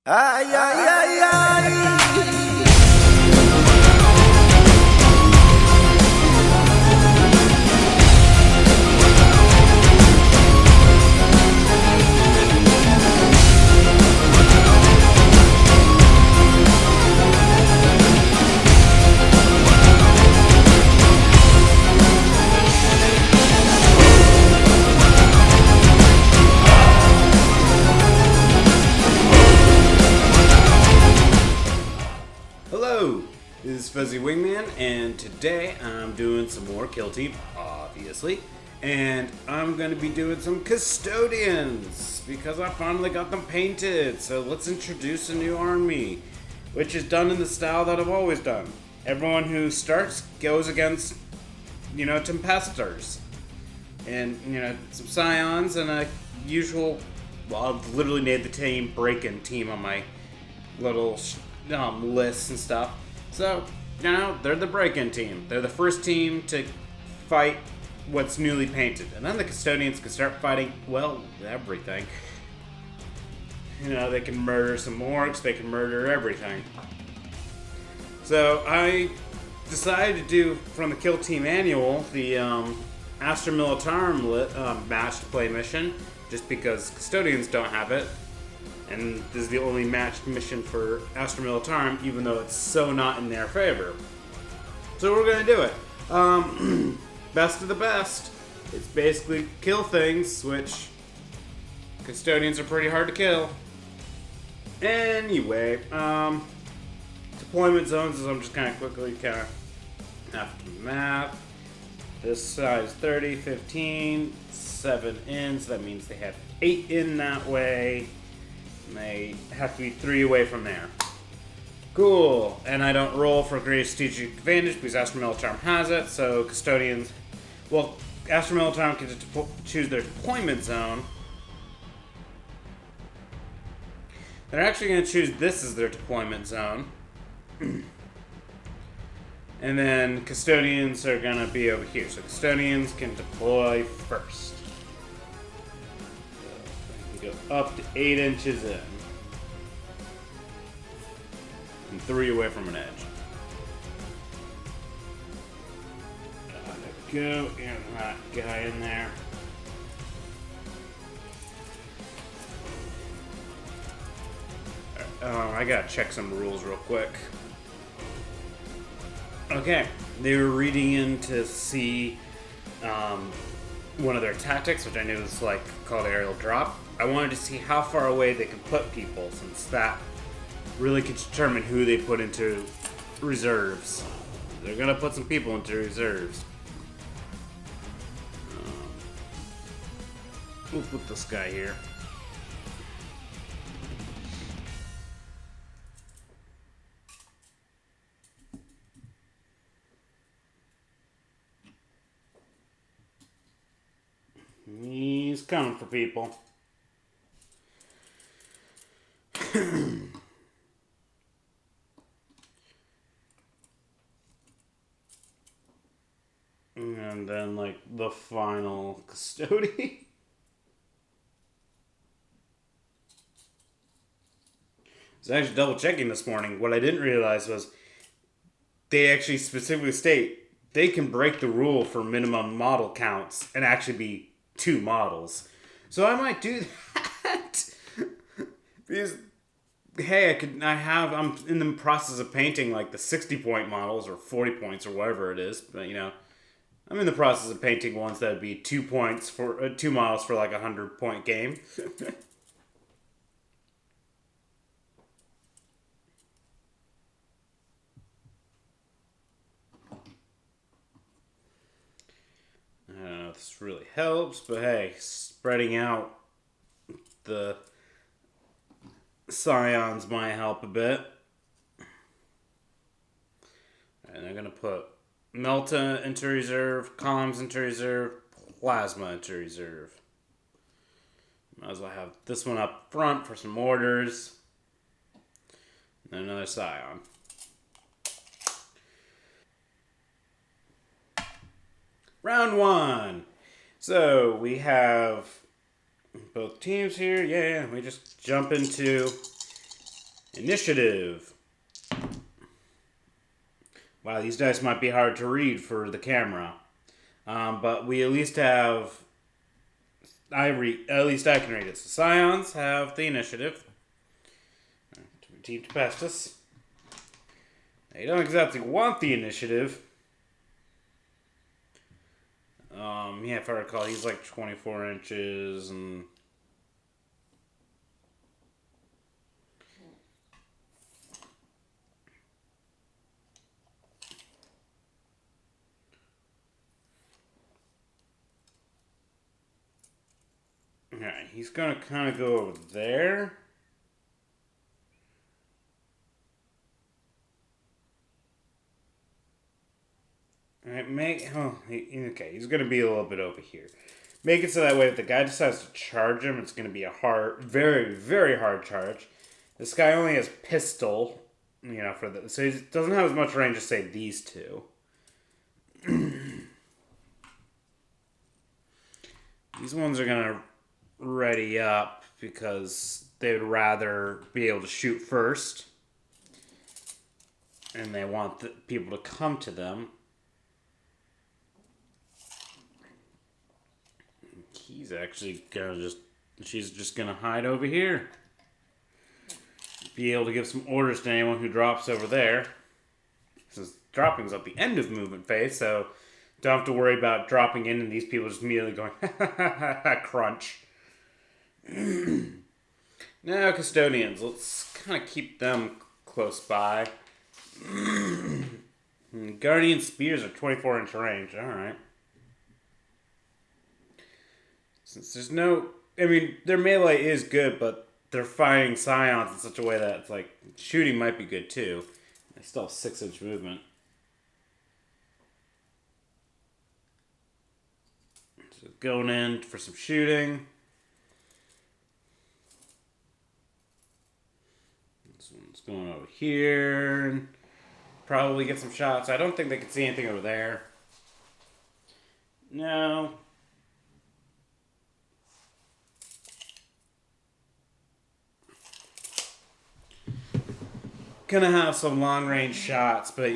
Ay, ay, ay, ay. Hello, this is Fuzzy Wingman, and today I'm doing some more Kill Team, obviously, and I'm going to be doing some Custodians, because I finally got them painted. So let's introduce a new army, which is done in the style that I've always done. Everyone who starts goes against, Tempestors, and, some Scions, and a usual, I've literally made the team break-in team on my little lists and stuff. So, they're the break-in team. They're the first team to fight what's newly painted. And then the Custodians can start fighting, well, everything. They can murder some orcs, they can murder everything. So, I decided to do, from the Kill Team Annual, the Astra Militarum matched play mission, just because Custodians don't have it. And this is the only matched mission for Astra Militarum, even though it's so not in their favor. So we're going to do it. Best of the best. It's basically kill things, which Custodians are pretty hard to kill. Anyway, deployment zones, as I'm just kind of quickly after math. This side is 30, 15, 7 in, so that means they have 8 in that way. They have to be 3 away from there. Cool. And I don't roll for great strategic advantage because Astra Militarum has it. So Custodians, Astra Militarum can choose their deployment zone. They're actually going to choose this as their deployment zone. And then Custodians are going to be over here. So Custodians can deploy first. Go up to 8 inches in. And 3 away from an edge. There we go. And that guy in there. I gotta check some rules real quick. Okay. They were reading in to see one of their tactics, which I knew was called aerial drop. I wanted to see how far away they could put people, since that really could determine who they put into reserves. They're gonna put some people into reserves. We'll put this guy here. He's coming for people. And then, the final custodian. I was actually double checking this morning. What I didn't realize was they actually specifically state they can break the rule for minimum model counts and actually be 2 models. So I might do that. Because, hey, I'm in the process of painting the 60-point models or 40 points or whatever it is. But, I'm in the process of painting ones that would be 2 points for 2 models for a 100-point game. I don't know if this really helps, but hey, spreading out the scions might help a bit. And I'm going to put Melta into reserve, comms into reserve, plasma into reserve. Might as well have this one up front for some orders. And then another scion. Round 1. So we have both teams here. Yeah, we just jump into Initiative. Wow, these dice might be hard to read for the camera. But we at least have... at least I can read it. So Scions have the initiative. Team Tempestus. They don't exactly want the initiative. Yeah, if I recall, he's like 24 inches and... Alright, he's gonna kind of go over there. Alright, okay, he's gonna be a little bit over here. Make it so that way if the guy decides to charge him, it's gonna be a very, very hard charge. This guy only has pistol, so he doesn't have as much range as, say, these two. These ones are gonna ready up because they would rather be able to shoot first. And they want the people to come to them. He's actually she's just gonna hide over here. Be able to give some orders to anyone who drops over there. Since dropping's at the end of movement phase, so don't have to worry about dropping in and these people just immediately going, crunch. Now, Custodians. Let's kind of keep them close by. Guardian Spears are 24-inch range. Alright. Since there's no... their melee is good, but they're fighting Scions in such a way that it's like... Shooting might be good, too. They still have 6-inch movement. So going in for some shooting. This one's going over here. And probably get some shots. I don't think they can see anything over there. No. Gonna have some long range shots, but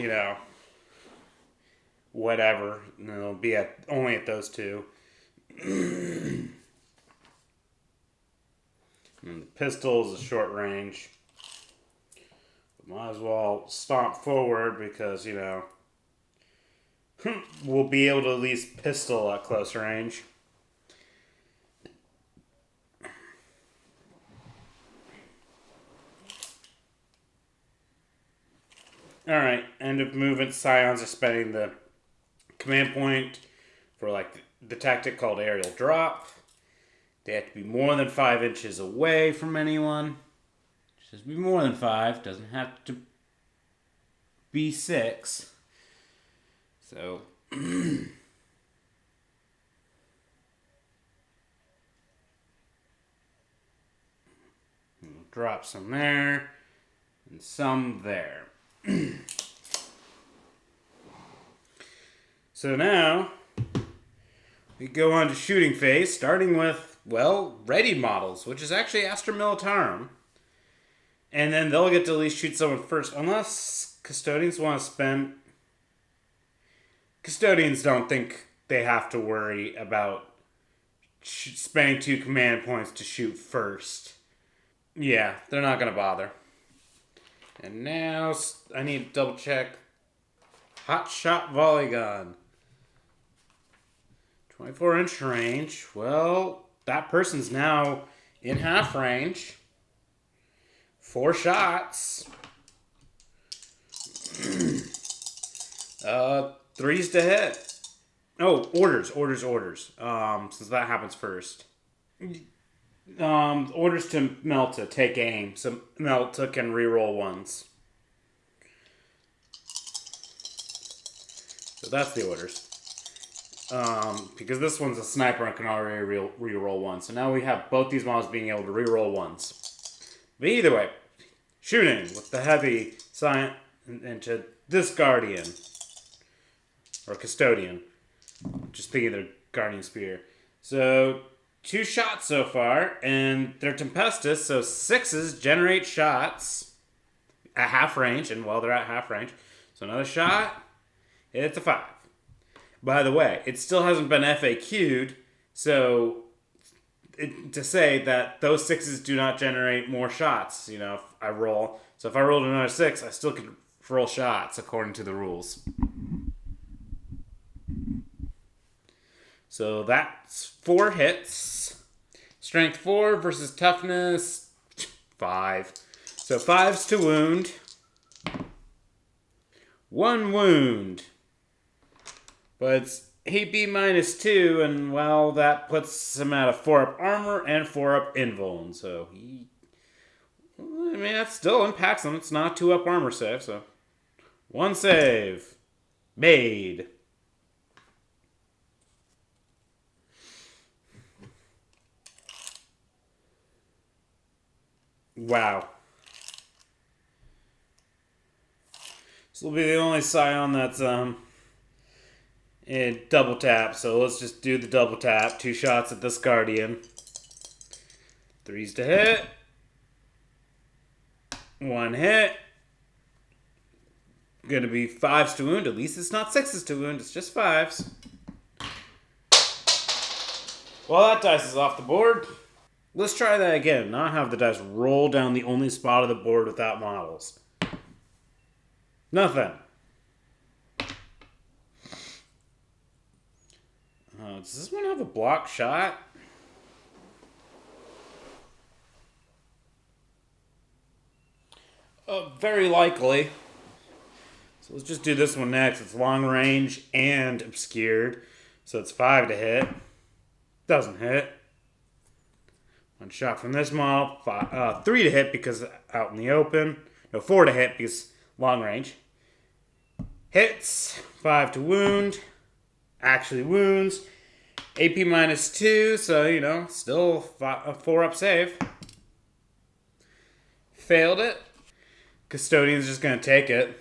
whatever. And it'll be only at those two. And the pistol is a short range. But might as well stomp forward because we'll be able to at least pistol at close range. Alright, end of movement. Scions are spending the command point for the tactic called aerial drop. They have to be more than 5 inches away from anyone. Just be more than 5. Doesn't have to be 6. So... drop some there. And some there. So now we go on to shooting phase, starting with, ready models, which is actually Astra Militarum. And then they'll get to at least shoot someone first, unless Custodians want to spend... Custodians don't think they have to worry about spending 2 command points to shoot first. Yeah, they're not going to bother. And now I need to double check. Hot shot volley gun. 24-inch range. Well, that person's now in half range. 4 shots. 3's to hit. Oh, orders. Since that happens first. Orders to Melta, take aim. So Melta can reroll ones. So that's the orders. Because this one's a sniper and can already reroll one. So now we have both these models being able to reroll ones. But either way, shooting with the heavy scion into this Guardian. Or Custodian. Just thinking they're Guardian Spear. So... 2 shots so far, and they're Tempestus, so 6s generate shots. at half range, and while they're at half range, so another shot, it's a 5. By the way, it still hasn't been FAQ'd, so to say that those 6s do not generate more shots, you know, if I roll. So if I rolled another 6, I still could roll shots according to the rules. So that's 4 hits. Strength 4 versus toughness 5. So 5s to wound. 1 wound. But it's AP minus 2, and well, that puts him at a 4-up armor and 4-up invuln. So I mean, that still impacts him. It's not 2-up armor save, so 1 save. Made. Wow. This will be the only scion that's in double tap, so let's just do the double tap. 2 shots at this guardian. 3s to hit. 1 hit. Gonna be 5s to wound. At least it's not 6s to wound, it's just 5s. Well, that dice is off the board. Let's try that again. Not have the dice roll down the only spot of the board without models. Nothing. Does this one have a block shot? Very likely. So let's just do this one next. It's long range and obscured. So it's 5 to hit. Doesn't hit. 1 shot from this model. 3 to hit because out in the open. No, 4 to hit because long range. Hits. 5 to wound. Actually wounds. AP minus 2, so, you know, still a 4-up save. Failed it. Custodian's just going to take it.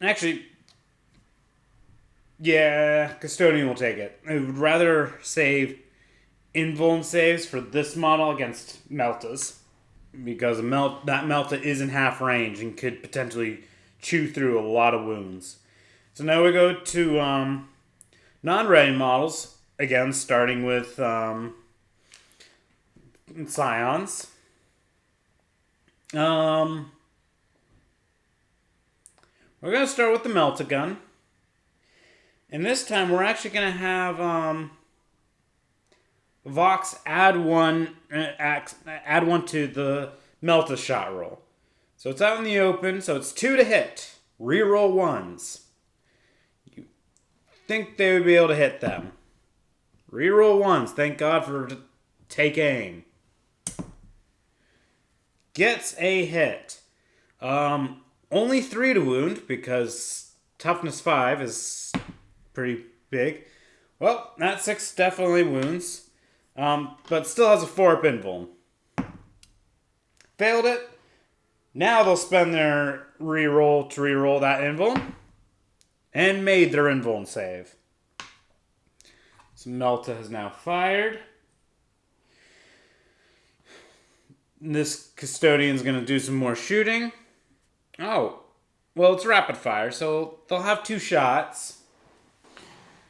Actually, yeah, Custodian will take it. I would rather save invuln saves for this model against Meltas. Because that Melta is in half range and could potentially chew through a lot of wounds. So now we go to non-ready models. Again, starting with Scions. We're going to start with the meltagun. And this time we're actually going to have Vox add one to the Melta shot roll. So it's out in the open, so it's 2 to hit. Reroll 1s. You think they would be able to hit them. Reroll 1s. Thank God for take aim. Gets a hit. Only 3 to wound because toughness 5 is pretty big. Well, that 6 definitely wounds. But still has a 4-up invuln. Failed it. Now they'll spend their reroll to reroll that invuln. And made their invuln save. So Melta has now fired. This Custodian's going to do some more shooting. Oh, well, it's rapid fire, so they'll have 2 shots.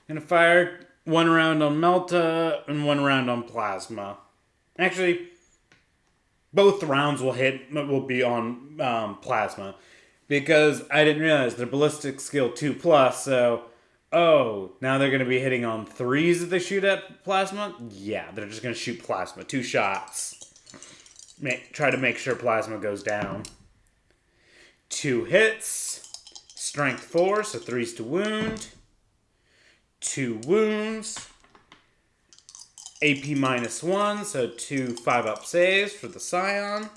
Going to fire 1 round on Melta and 1 round on Plasma. Actually, both rounds will be on Plasma. Because I didn't realize they're ballistic skill 2+, so... Oh, now they're going to be hitting on 3s if they shoot at Plasma? Yeah, they're just going to shoot Plasma. 2 shots. Try to make sure Plasma goes down. 2 hits. Strength 4, so 3s to wound. 2 wounds. AP minus 1, so 2 5-up saves for the Scion.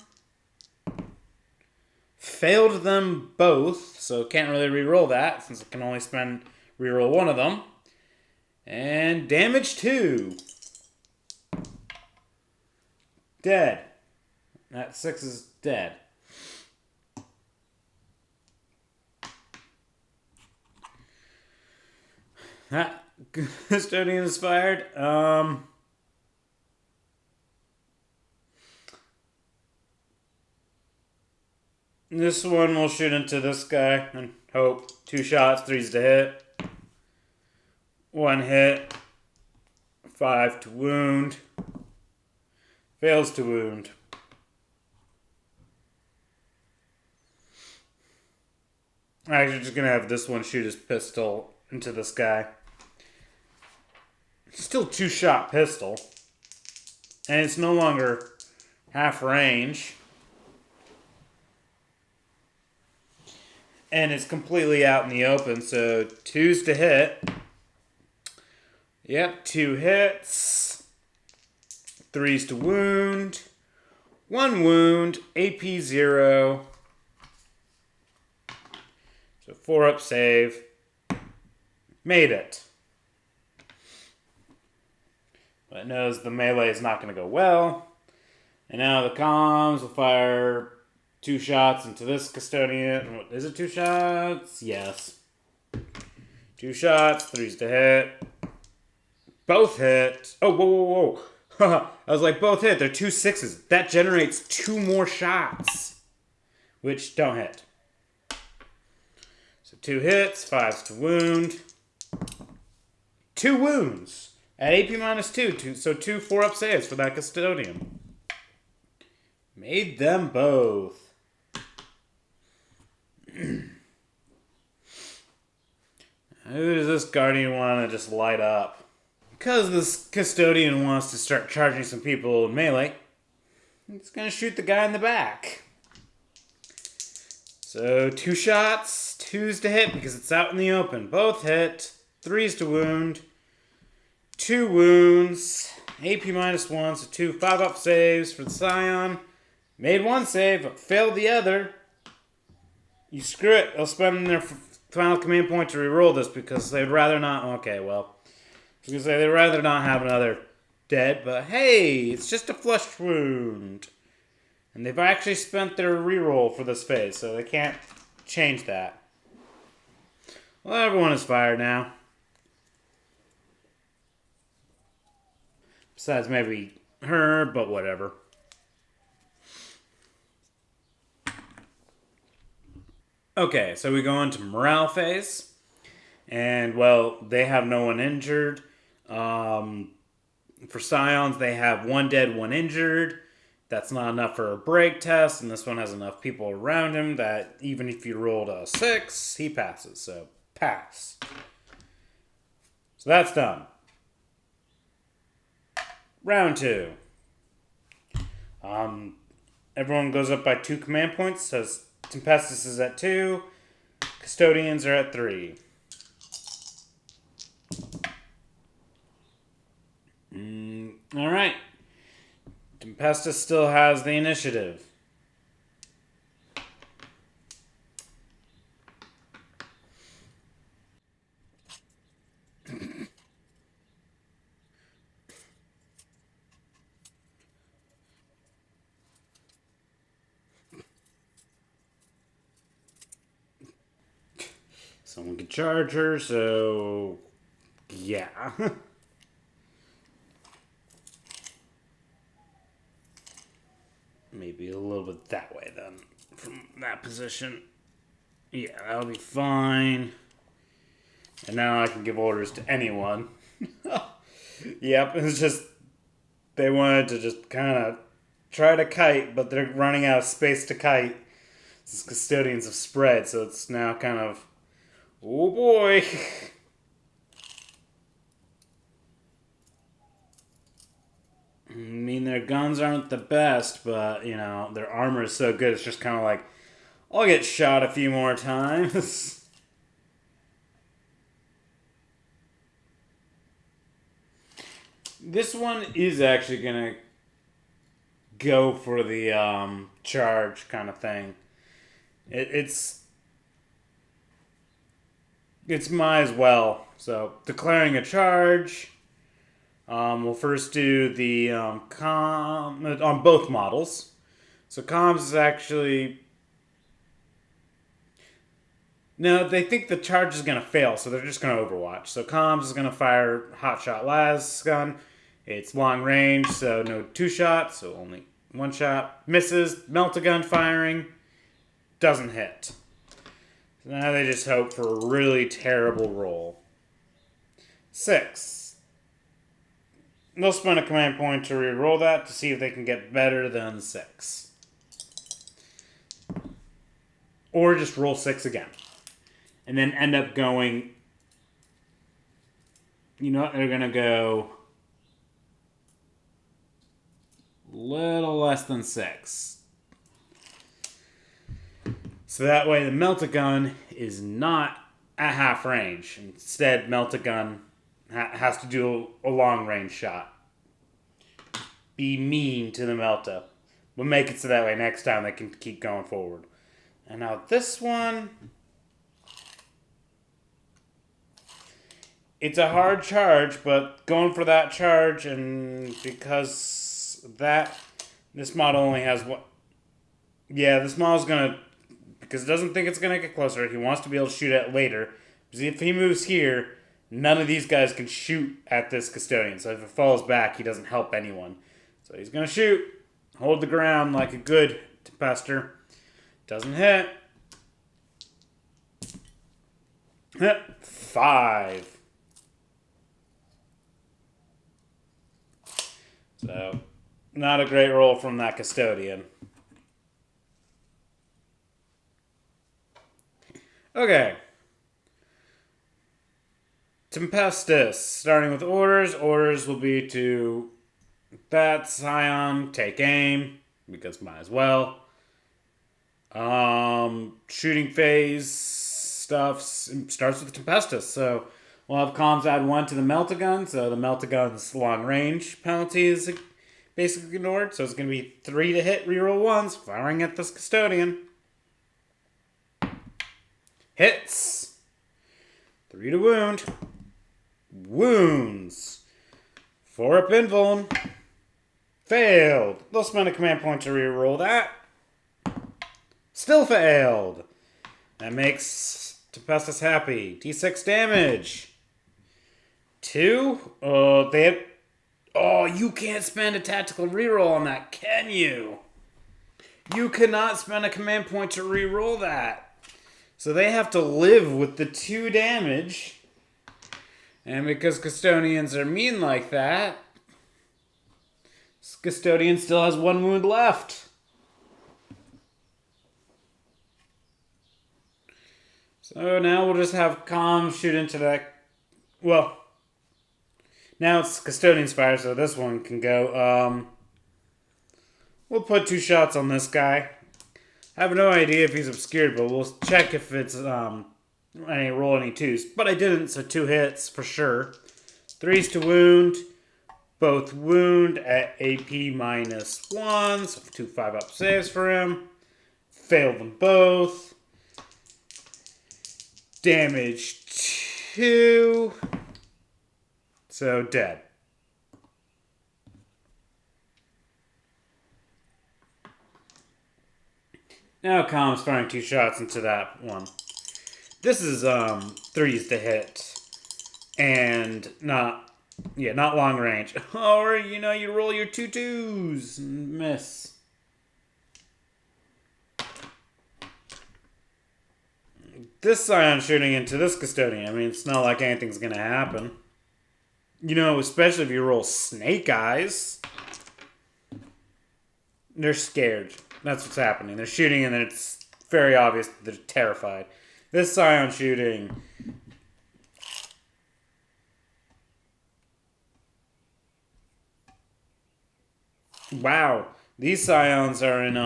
Failed them both, so can't really reroll that since I can only reroll 1 of them. And damage 2. Dead. That 6 is dead. That Custodian is fired. This one will shoot into this guy and hope 2 shots, 3s to hit. 1 hit. 5 to wound. Fails to wound. I'm actually just going to have this one shoot his pistol into this guy. Still 2-shot pistol. And it's no longer half range. And it's completely out in the open, so 2s to hit. Yep, 2 hits. 3s to wound. 1 wound. AP 0. So 4-up save. Made it. But it knows the melee is not going to go well. And now the comms will fire 2 shots into this custodian. Is it 2 shots? Yes. 2 shots, 3s to hit. Both hit. Oh, whoa, whoa, whoa. I was like, both hit. They're 2 6s. That generates 2 more shots. Which don't hit. So 2 hits, 5s to wound. 2 wounds. At AP -2. So 2 4-up saves for that custodian. Made them both. Who does this guardian want to just light up? Because this custodian wants to start charging some people in melee, he's going to shoot the guy in the back. So 2 shots, 2s to hit because it's out in the open. Both hit, 3s to wound, 2 wounds, AP -1, so 2 5-up saves for the scion. Made 1 save, but failed the other. You screw it. They'll spend their final command point to reroll this because they'd rather not. Okay, well, I was gonna say they'd rather not have another dead, but hey, it's just a flesh wound, and they've actually spent their reroll for this phase, so they can't change that. Well, everyone is fired now. Besides maybe her, but whatever. Okay, so we go into morale phase. And, well, they have no one injured. For Scions, they have 1 dead, 1 injured. That's not enough for a break test, and this one has enough people around him that even if you rolled a 6, he passes. So, pass. So that's done. Round 2. Everyone goes up by 2 command points. So Tempestus is at 2. Custodians are at 3. Alright. Tempestus still has the initiative. Someone can charge her, so yeah. Maybe a little bit that way then, from that position. Yeah, that'll be fine. And now I can give orders to anyone. Yep, it's just, they wanted to just kind of try to kite, but they're running out of space to kite. These custodians have spread, so it's now kind of, oh boy. I mean, their guns aren't the best, but, you know, their armor is so good, it's just kind of like, I'll get shot a few more times. This one is actually going to go for the charge kind of thing. It's might as well. So, declaring a charge. We'll first do the on both models. So comms is actually... No, they think the charge is going to fail, so they're just going to overwatch. So comms is going to fire hotshot las gun. It's long range, so no 2 shots, so only 1 shot. Misses, meltagun firing. Doesn't hit. So now they just hope for a really terrible roll. 6. They'll spend a command point to re-roll that to see if they can get better than 6. Or just roll 6 again. And then end up going... You know what? They're going to go... little less than 6. So that way the meltagun is not at half range. Instead, meltagun has to do a long range shot. Be mean to the melta. We'll make it so that way next time they can keep going forward. And now this one... It's a hard charge, but going for that charge, and because this model only has what... Yeah, this model's gonna... Because it doesn't think it's gonna get closer, he wants to be able to shoot at it later. Because if he moves here, none of these guys can shoot at this Custodian. So if it falls back, he doesn't help anyone. So he's gonna shoot, hold the ground like a good Tempestor. Doesn't hit. 5. So, not a great roll from that Custodian. Okay. Tempestus. Starting with orders. Orders will be to that scion, take aim, because might as well. Shooting phase stuff starts with Tempestus. So we'll have comms add 1 to the meltagun. So the meltagun's long range penalty is basically ignored. So it's going to be 3 to hit, reroll 1s, firing at this Custodian. Hits. 3 to wound. Wounds. 4 up invuln. Failed. They'll spend a command point to reroll that. Still failed. That makes Tempestus happy. D6 damage. 2. They have... Oh, you can't spend a tactical reroll on that, can you? You cannot spend a command point to reroll that. So they have to live with the 2 damage. And because Custodians are mean like that, this Custodian still has 1 wound left. So now we'll just have Calm shoot into that. Well, now it's Custodian's fire, so this one can go. We'll put 2 shots on this guy. I have no idea if he's obscured, but we'll check if it's any roll any 2s. But I didn't, so 2 hits for sure. 3s to wound. Both wound at AP -1, so 2 5-up saves for him. Failed them both. Damage 2. So dead. Now Calm's firing 2 shots into that one. This is 3s to hit. And not long range. Or, you roll your 2 2s and miss. This scion shooting into this Custodian, I mean, it's not like anything's gonna happen. Especially if you roll snake eyes. They're scared. That's what's happening. They're shooting and then it's very obvious that they're terrified. This scion shooting... Wow. These scions are in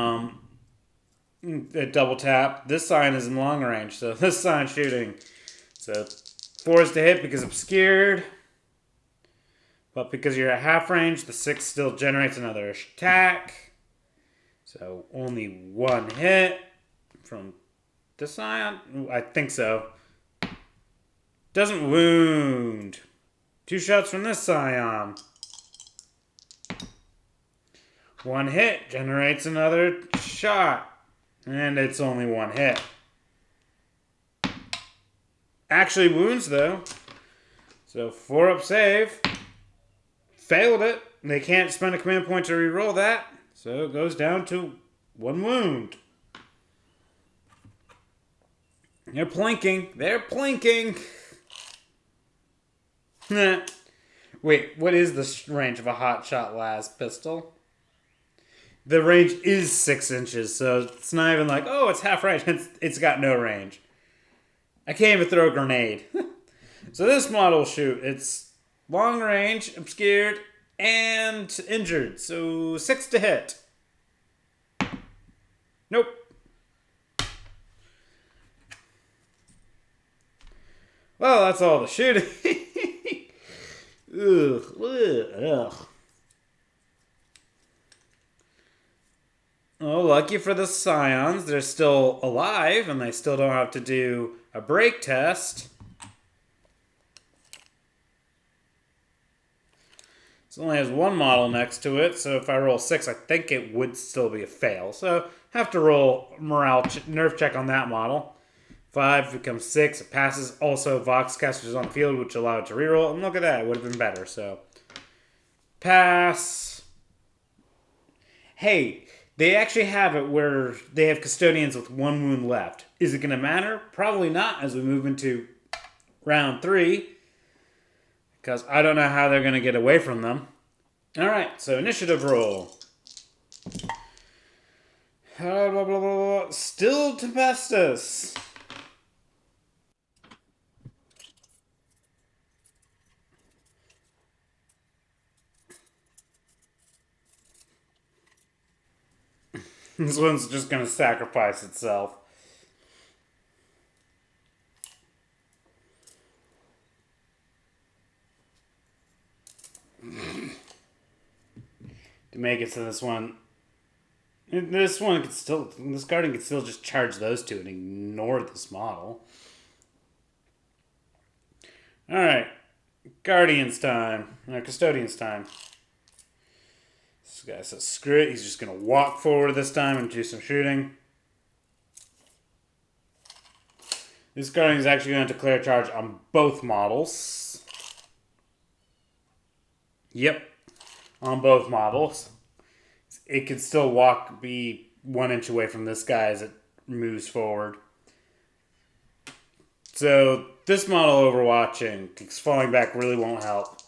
a double tap. This scion is in long range, so this scion shooting. So 4s to hit because obscured. But because you're at half range, the 6 still generates another attack. So only 1 hit from this scion. I think so. Doesn't wound. 2 shots from this scion. 1 hit generates another shot. And it's only 1 hit. Actually wounds though. So 4-up save. Failed it. They can't spend a command point to reroll that. So it goes down to 1 wound. They're plinking. They're plinking. Wait, what is the range of a hotshot laspistol? The range is 6 inches, so it's not even like, oh, it's half range. It's got no range. I can't even throw a grenade. So this model shoot, it's long range, obscured, and injured. So 6 to hit. Nope. Well, that's all the shooting. Ugh. Oh, lucky for the Scions, they're still alive and they still don't have to do a break test. It only has one model next to it, so if I roll 6, I think it would still be a fail. So have to roll nerve check on that model. 5 becomes 6, it passes. Also, Vox casters on the field, which allow it to reroll. And look at that, it would have been better. So pass. Hey, they actually have it where they have custodians with 1 wound left. Is it going to matter? Probably not as we move into round 3. Because I don't know how they're going to get away from them. Alright, so initiative roll. Blah, blah, blah, blah. Still Tempestus. This one's just going to sacrifice itself. To make it so this guardian could still just charge those two and ignore this model. Alright, Guardian's time, or Custodian's time. This guy says screw it, he's just going to walk forward this time and do some shooting. This Guardian is actually going to declare charge on both models. Yep. On both models. It can still be 1 inch away from this guy as it moves forward. So this model overwatching, because falling back really won't help.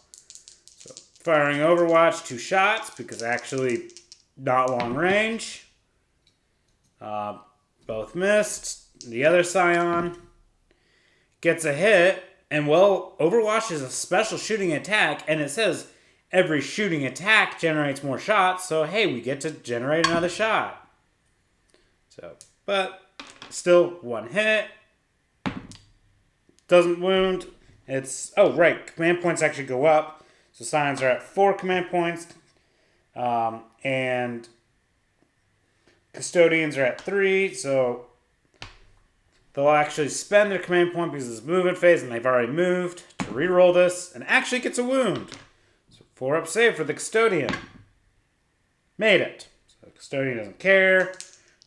So firing overwatch, 2 shots, because actually not long range. Both missed. The other Scion gets a hit, and well, overwatch is a special shooting attack, and it says every shooting attack generates more shots, so hey, we get to generate another shot. So, but still 1 hit. Doesn't wound. It's, oh right, command points actually go up. So Scions are at 4 command points. And Custodians are at 3, so they'll actually spend their command point because it's movement phase and they've already moved to reroll this and actually gets a wound. 4 up save for the Custodian. Made it. So the Custodian doesn't care.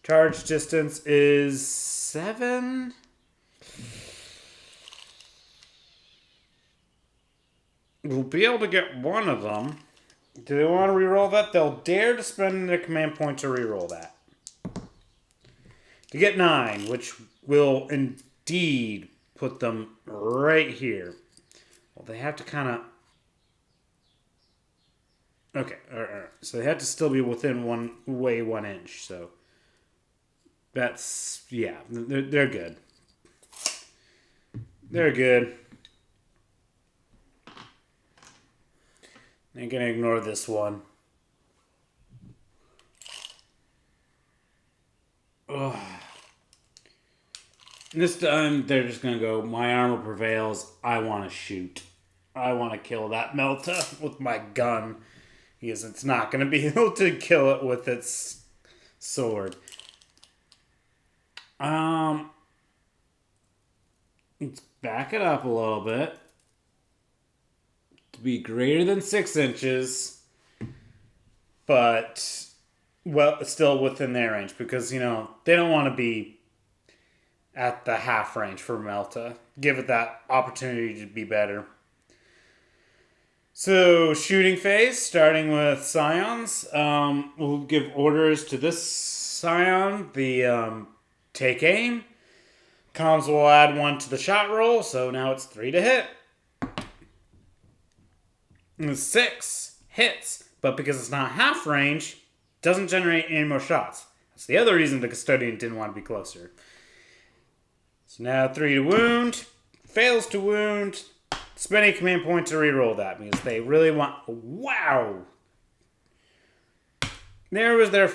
Charge distance is 7. We'll be able to get one of them. Do they want to reroll that? They'll dare to spend their command point to reroll that. To get 9, which will indeed put them right here. Well, they have to kind of... Okay, so they have to still be within 1 inch, so that's, yeah, they're good. They're good. I'm gonna ignore this one. Ugh. This time, they're just gonna go, my armor prevails, I want to shoot. I want to kill that Melta with my gun. Because it's not going to be able to kill it with its sword. Let's back it up a little bit. To be greater than 6 inches. But, well, still within their range. Because, you know, they don't want to be at the half range for Melta. Give it that opportunity to be better. So, shooting phase, starting with Scions. We'll give orders to this Scion, the take aim. Comms will add 1 to the shot roll, so now it's 3 to hit. And 6 hits, but because it's not half range, doesn't generate any more shots. That's the other reason the Custodian didn't want to be closer. So now 3 to wound, fails to wound, spend a command point to reroll that because they really want... Wow! There was their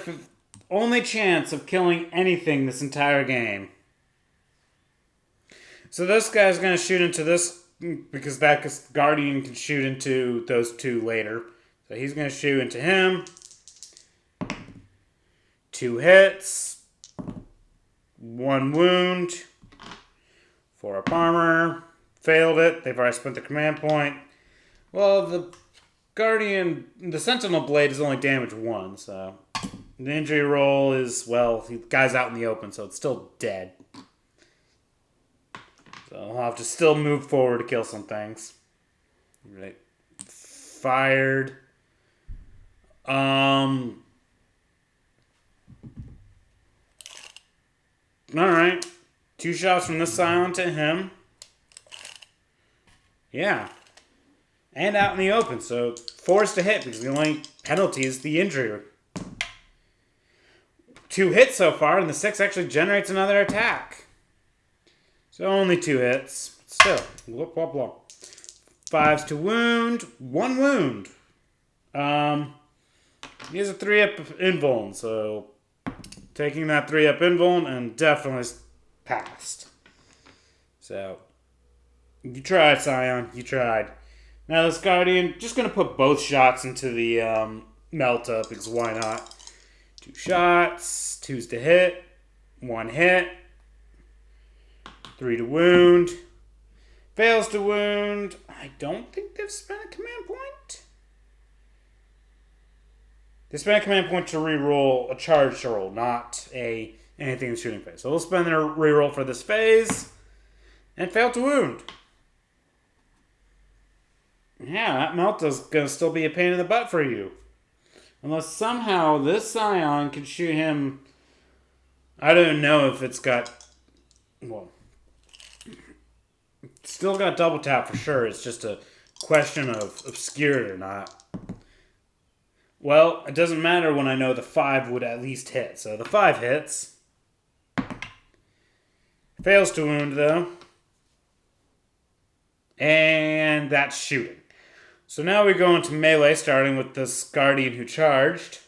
only chance of killing anything this entire game. So this guy's going to shoot into this because that Guardian can shoot into those 2 later. So he's going to shoot into him. 2 hits. 1 wound. 4 up armor. Failed it. They've already spent the command point. Well, the Guardian, the Sentinel Blade is only damage 1, so the injury roll is, well, the guy's out in the open, so it's still dead. So I'll have to still move forward to kill some things. Right. Fired. Alright. 2 shots from this scion to him. Yeah. And out in the open, so forced to hit because the only penalty is the injury. 2 hits so far, and the 6 actually generates another attack. So only 2 hits. Still. Whoop, whoop, whoop. 5s to wound. 1 wound. He has a 3-up invuln, so taking that 3-up invuln and definitely passed. So, you tried, Scion. You tried. Now this Guardian, just going to put both shots into the Melta, because why not? 2 shots, 2s to hit, 1 hit, 3 to wound, fails to wound. I don't think they've spent a command point. They spent a command point to reroll a charge roll, not anything in shooting phase. So we'll spend their reroll for this phase, and fail to wound. Yeah, that Melta's going to still be a pain in the butt for you. Unless somehow this Scion can shoot him... I don't know if it's got... Well... It's still got double tap for sure. It's just a question of obscured or not. Well, it doesn't matter when I know the 5 would at least hit. So the 5 hits. Fails to wound, though. And that's shooting. So now we go into melee, starting with this Guardian who charged.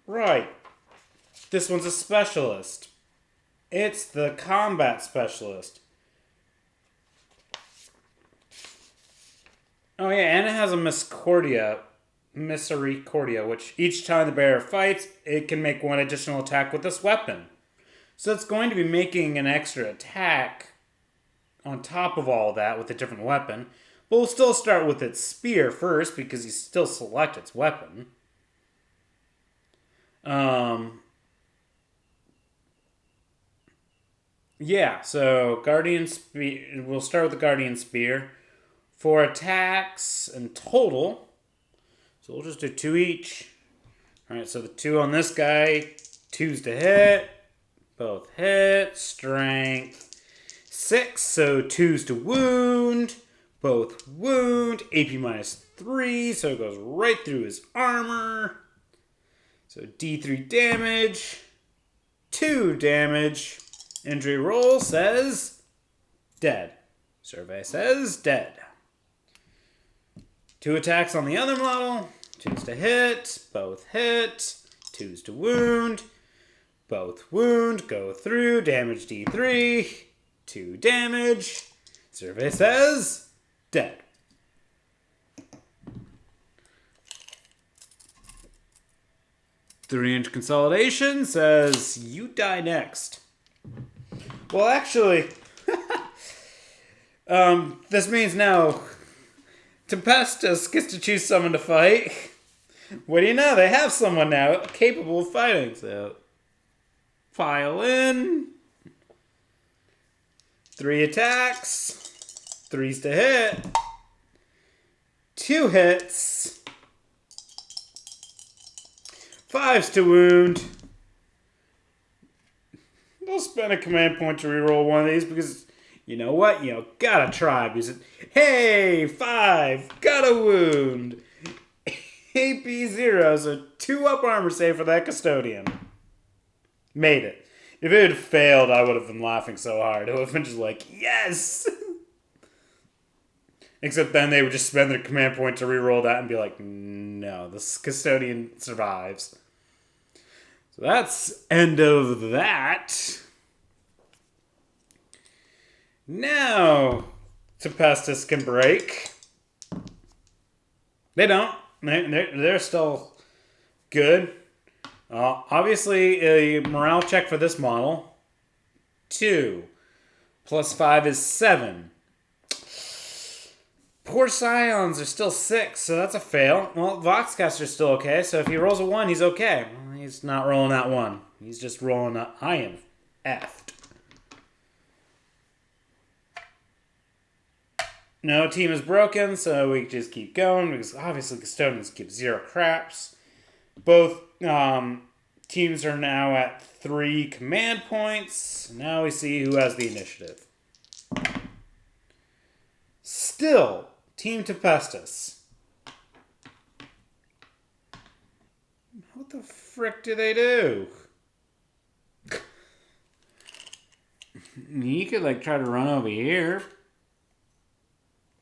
Right. This one's a specialist. It's the combat specialist. Oh yeah, and it has a misericordia, which each time the bearer fights, it can make 1 additional attack with this weapon. So it's going to be making an extra attack on top of all that with a different weapon. But we'll still start with its spear first because you still select its weapon. Yeah, so Guardian Spear. We'll start with the Guardian Spear. 4 attacks in total. So we'll just do 2 each. Alright, so the 2 on this guy. 2s to hit. Both hit. Strength 6, so 2s to wound. Both wound. AP minus 3, so it goes right through his armor. So D3 damage. 2 damage. Injury roll says dead. Survey says dead. 2 attacks on the other model. 2s to hit. Both hit. 2s to wound. Both wound. Go through. Damage D3. 2 damage. Survey says dead. Three-inch consolidation says you die next. Well, actually, this means now Tempestus gets to choose someone to fight. What do you know? They have someone now capable of fighting. So, file in. 3 attacks. 3s to hit. 2 hits. 5s to wound. They'll spend a command point to reroll one of these because, you know what? Gotta try. Because, hey, 5, got a wound. AP 0, so 2 up armor save for that Custodian. Made it. If it had failed, I would have been laughing so hard. It would have been just like, yes! Except then they would just spend their command point to reroll that and be like, no, this Custodian survives. So that's end of that. Now, Tempestus can break. They don't. They're still good. Obviously, a morale check for this model. 2. Plus 5 is 7. Poor Scions are still 6, so that's a fail. Well, Voxcaster's still okay, so if he rolls a 1, he's okay. Well, he's not rolling that 1. He's just rolling a... I am effed. No team is broken, so we just keep going, because obviously Custodians give 0 craps. Both teams are now at 3 command points. Now we see who has the initiative. Still, Team Tempestus. What the frick do they do? You could, try to run over here.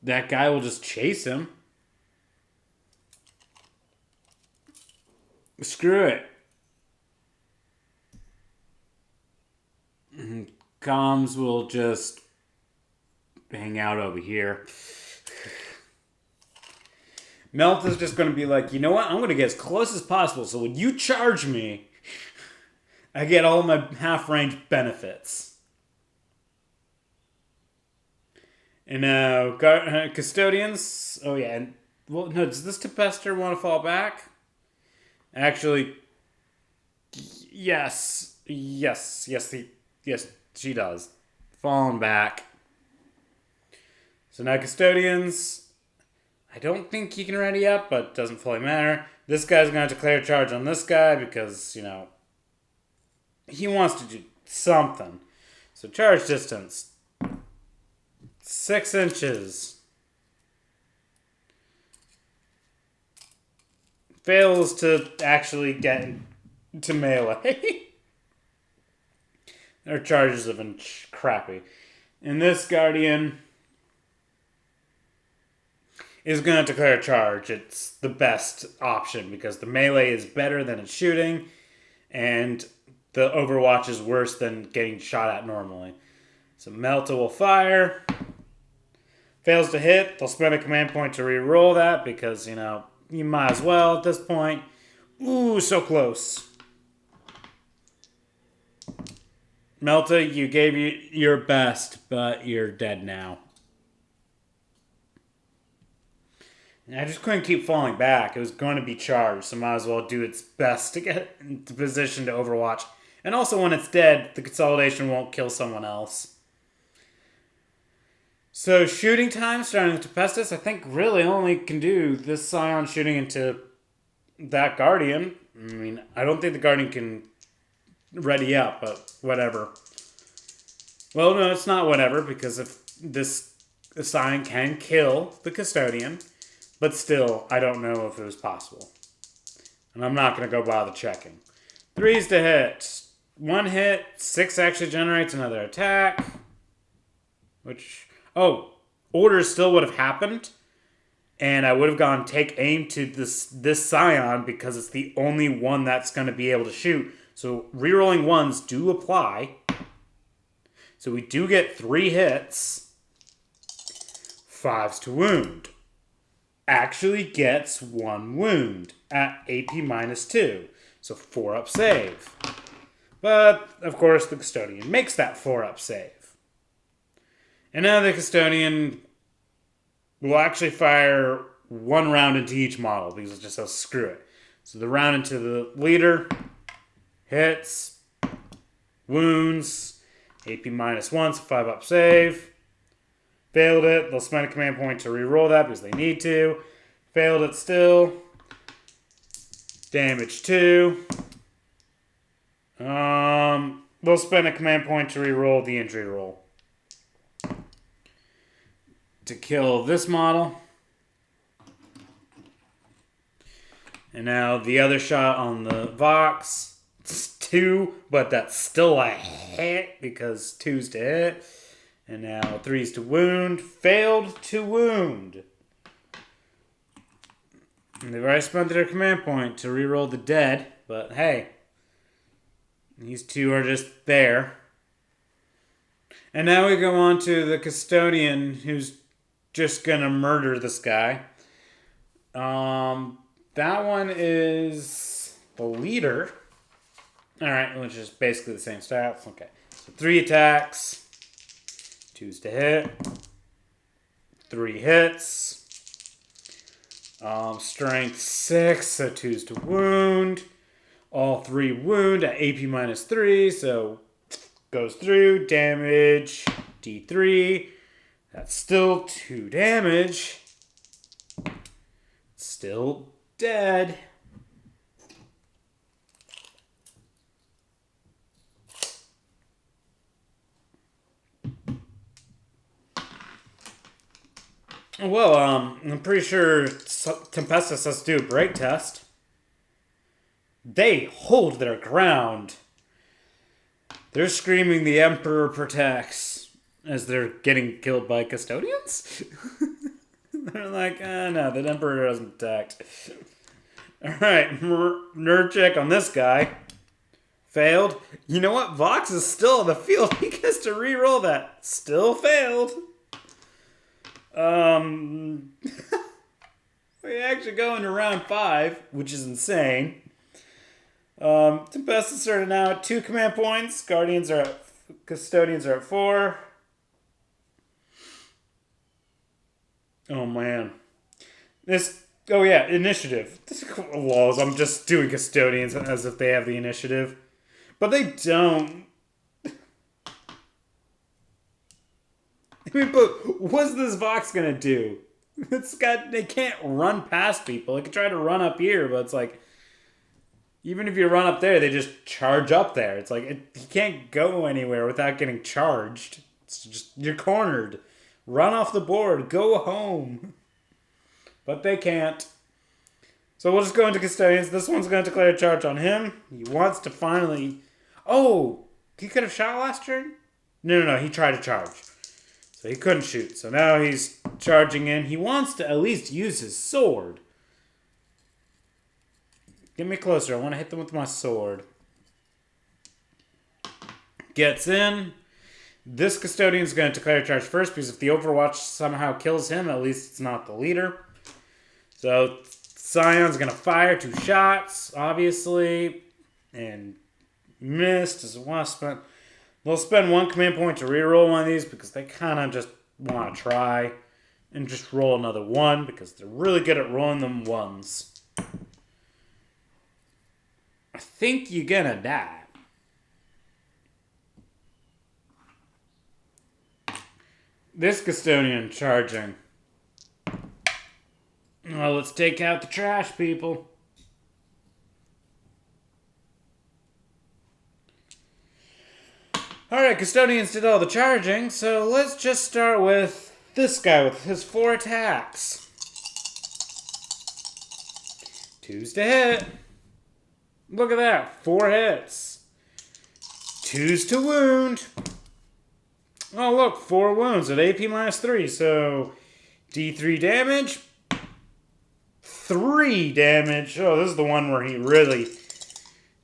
That guy will just chase him. Screw it. Comms will just hang out over here. Melt is just going to be like, you know what? I'm going to get as close as possible. So when you charge me, I get all my half-range benefits. And now, Custodians. Oh, yeah. Well, no, does this Tempestor want to fall back? Actually, yes. Yes, she does. Falling back. So now Custodians. I don't think he can ready up, but it doesn't fully matter. This guy's going to declare charge on this guy because, he wants to do something. So charge distance. 6 inches. Fails to actually get to melee. Their charges have been crappy. And this Guardian is going to declare charge. It's the best option because the melee is better than its shooting and the Overwatch is worse than getting shot at normally. So Melta will fire. Fails to hit. They'll spend a command point to re-roll that because, you might as well at this point. Ooh, so close. Melta, you gave your best, but you're dead now. And I just couldn't keep falling back. It was going to be charged, so might as well do its best to get into position to Overwatch. And also when it's dead, the consolidation won't kill someone else. So shooting time, starting with Tempestus, I think really only can do this Scion shooting into that Guardian. I mean, I don't think the Guardian can ready up, but whatever. Well, no, it's not whatever, because if this Scion can kill the Custodian, but still, I don't know if it was possible. And I'm not going to go bother checking. 3's to hit. 1 hit, 6 actually generates another attack. Which... Oh, orders still would have happened, and I would have gone take aim to this Scion because it's the only one that's going to be able to shoot. So rerolling 1s do apply. So we do get 3 hits. 5's to wound. Actually gets 1 wound at AP -2. So 4 up save. But, of course, the Custodian makes that 4 up save. And now the Custodian will actually fire 1 round into each model because it just says screw it. So the round into the leader, hits, wounds, AP -1, so 5 up save. Failed it. They'll spend a command point to re-roll that because they need to. Failed it still. Damage 2. We'll spend a command point to reroll the injury roll. To kill this model. And now the other shot on the Vox. It's 2, but that's still a hit because 2's to hit. And now 3's to wound. Failed to wound. And they've already spent their command point to reroll the dead. But hey, these two are just there. And now we go on to the Custodian who's just going to murder this guy. That one is the leader. Alright, which is basically the same stats. Okay. So 3 attacks. 2's to hit. 3 hits. Strength 6, so 2's to wound. All 3 wound at AP minus 3, so goes through. Damage D3. That's still 2 damage. Still dead. Well, I'm pretty sure Tempestus has to do a break test. They hold their ground. They're screaming, "The Emperor protects," as they're getting killed by Custodians. They're like, no, the Emperor doesn't protect. Alright, nerd check on this guy. Failed. You know what? Vox is still on the field. He gets to re-roll that. Still failed. We actually go into round 5, which is insane. Tempestus are now at 2 command points. Custodians are at 4. Oh man. Oh yeah, initiative. Laws. I'm just doing Custodians as if they have the initiative. But they don't. I mean, but what's this Vox gonna do? They can't run past people. They can try to run up here, but it's like, even if you run up there, they just charge up there. It's like, he can't go anywhere without getting charged. It's just, you're cornered. Run off the board. Go home. But they can't. So we'll just go into Custodians. This one's going to declare a charge on him. He wants to finally... Oh! He could have shot last turn? No. He tried to charge. So he couldn't shoot. So now he's charging in. He wants to at least use his sword. Get me closer. I want to hit them with my sword. Gets in. This Custodian's going to declare a charge first, because if the Overwatch somehow kills him, at least it's not the leader. So Scion's going to fire 2 shots, obviously. And missed as well. They'll spend 1 command point to reroll one of these, because they kind of just want to try. And just roll another 1, because they're really good at rolling them 1s. I think you're going to die. This Custodian charging. Well, let's take out the trash, people. Alright, Custodians did all the charging, so let's just start with this guy with his 4 attacks. 2's to hit. Look at that, 4 hits. 2's to wound. Oh, look, 4 wounds at AP minus 3, so D3 damage, 3 damage. Oh, this is the one where he really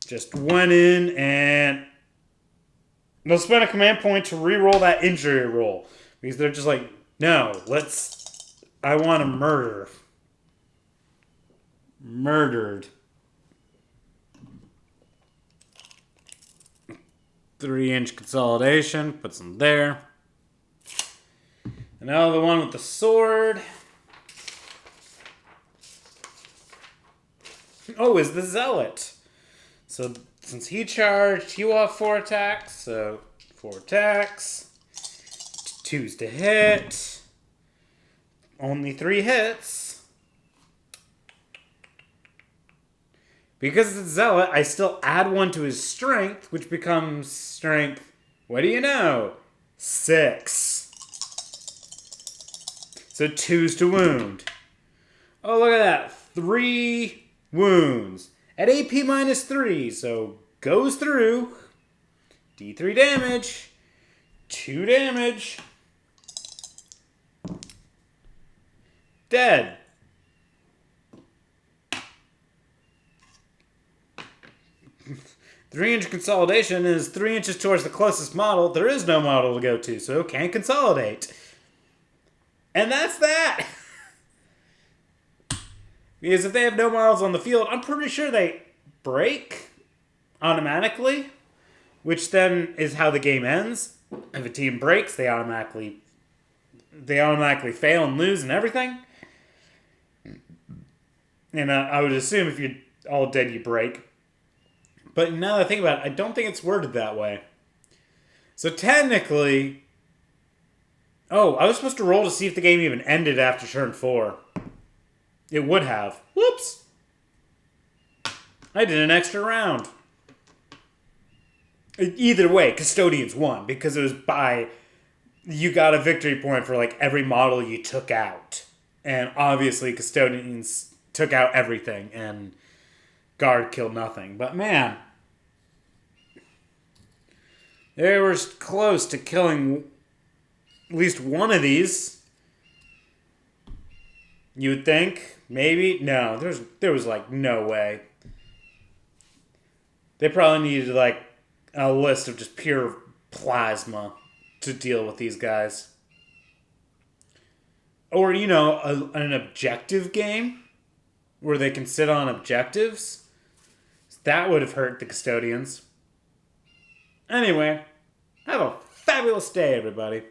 just went in, and they'll spend a command point to re-roll that injury roll, because they're just like, no, I want to murder. Murdered. 3-inch consolidation, puts them there. And now the one with the sword. Oh, is the Zealot. So since he charged, he will have 4 attacks. So 4 attacks. 2's to hit. Only 3 hits. Because it's Zealot, I still add 1 to his strength, which becomes strength, what do you know? 6. So 2's to wound. Oh, look at that. 3 wounds. At AP -3, so goes through. D3 damage. 2 damage. Dead. Three-inch consolidation is 3 inches towards the closest model. There is no model to go to, so can't consolidate. And that's that. Because if they have no models on the field, I'm pretty sure they break automatically, which then is how the game ends. If a team breaks, they automatically fail and lose and everything. And I would assume if you're all dead, you break. But now that I think about it, I don't think it's worded that way. So technically... Oh, I was supposed to roll to see if the game even ended after turn 4. It would have. Whoops! I did an extra round. Either way, Custodians won, because it was by... You got a victory point for, like, every model you took out. And obviously, Custodians took out everything, and Guard killed nothing. But man... They were close to killing at least one of these. You would think? Maybe? No, there was like no way. They probably needed like a list of just pure plasma to deal with these guys. Or, you know, an objective game where they can sit on objectives. That would have hurt the Custodians. Anyway, have a fabulous day, everybody.